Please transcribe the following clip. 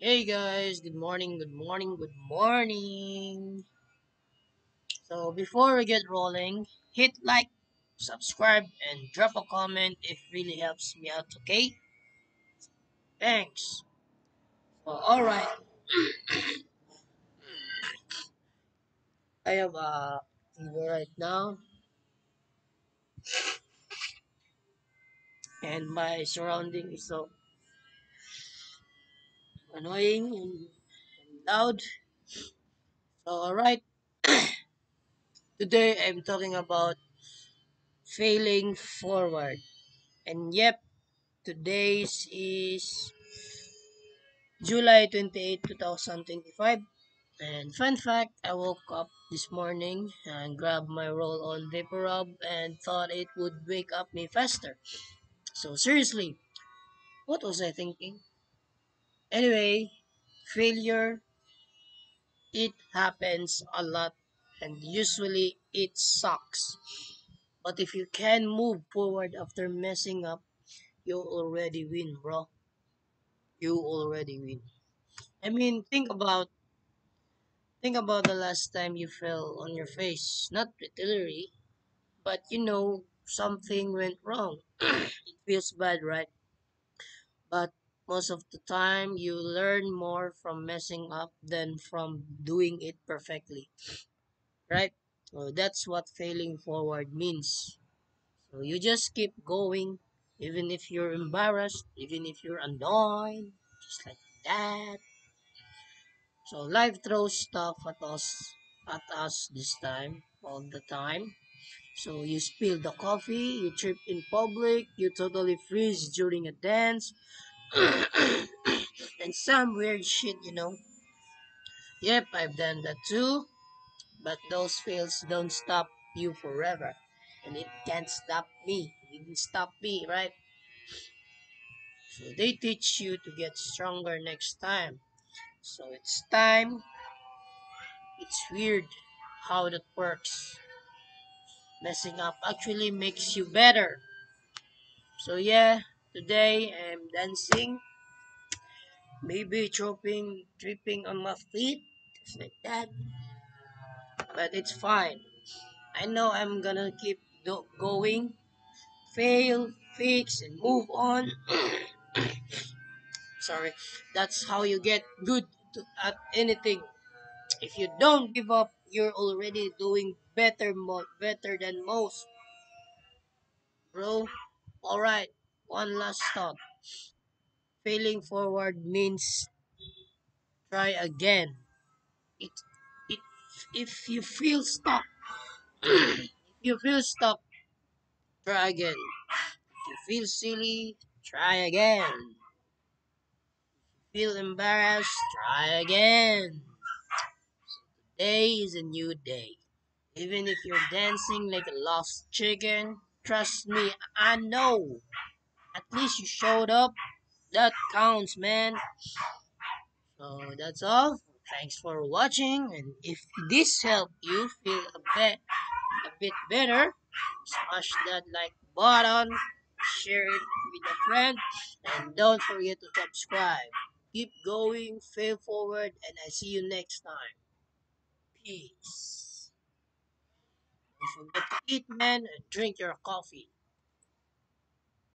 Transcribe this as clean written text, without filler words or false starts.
Hey guys, good morning, good morning, good morning. So before we get rolling, hit like, subscribe, and drop a comment. It really helps me out, okay? Thanks. So, alright, I have a fever right now, and my surrounding is so annoying and loud. So, alright, today I'm talking about failing forward. And yep, today's is July 28, 2025. And fun fact, I woke up this morning and grabbed my roll-on vapor rub and thought it would wake up me faster. So seriously, what was I thinking? Anyway, failure, it happens a lot and usually it sucks. But if you can move forward after messing up, you already win, bro. You already win. I mean, think about the last time you fell on your face. Not literally, but something went wrong. It feels bad, right? But most of the time, you learn more from messing up than from doing it perfectly, right? So that's what failing forward means. So you just keep going, even if you're embarrassed, even if you're annoyed, just like that. So life throws stuff at us this time, all the time. So you spill the coffee, you trip in public, you totally freeze during a dance, and some weird shit. Yep, I've done that too, but those fails don't stop you forever. And it can't stop me. It didn't stop me, right? So they teach you to get stronger next time. So it's weird how that works. Messing up actually makes you better. So yeah, today I'm dancing, maybe tripping on my feet, just like that. But it's fine. I know I'm gonna keep going, fail, fix, and move on. Sorry, that's how you get good at anything. If you don't give up, you're already doing better than most, bro. All right, one last thought. Failing forward means try again. It, it, if you feel stuck, try again. If you feel silly, try again. Feel embarrassed, try again. Day is a new day. Even if you're dancing like a lost chicken, trust me, I know. At least you showed up. That counts, man. So that's all. Thanks for watching. And if this helped you feel a bit better, smash that like button, share it with a friend, and don't forget to subscribe. Keep going, fail forward, and I see you next time. Peace. Don't forget to eat, man, and drink your coffee.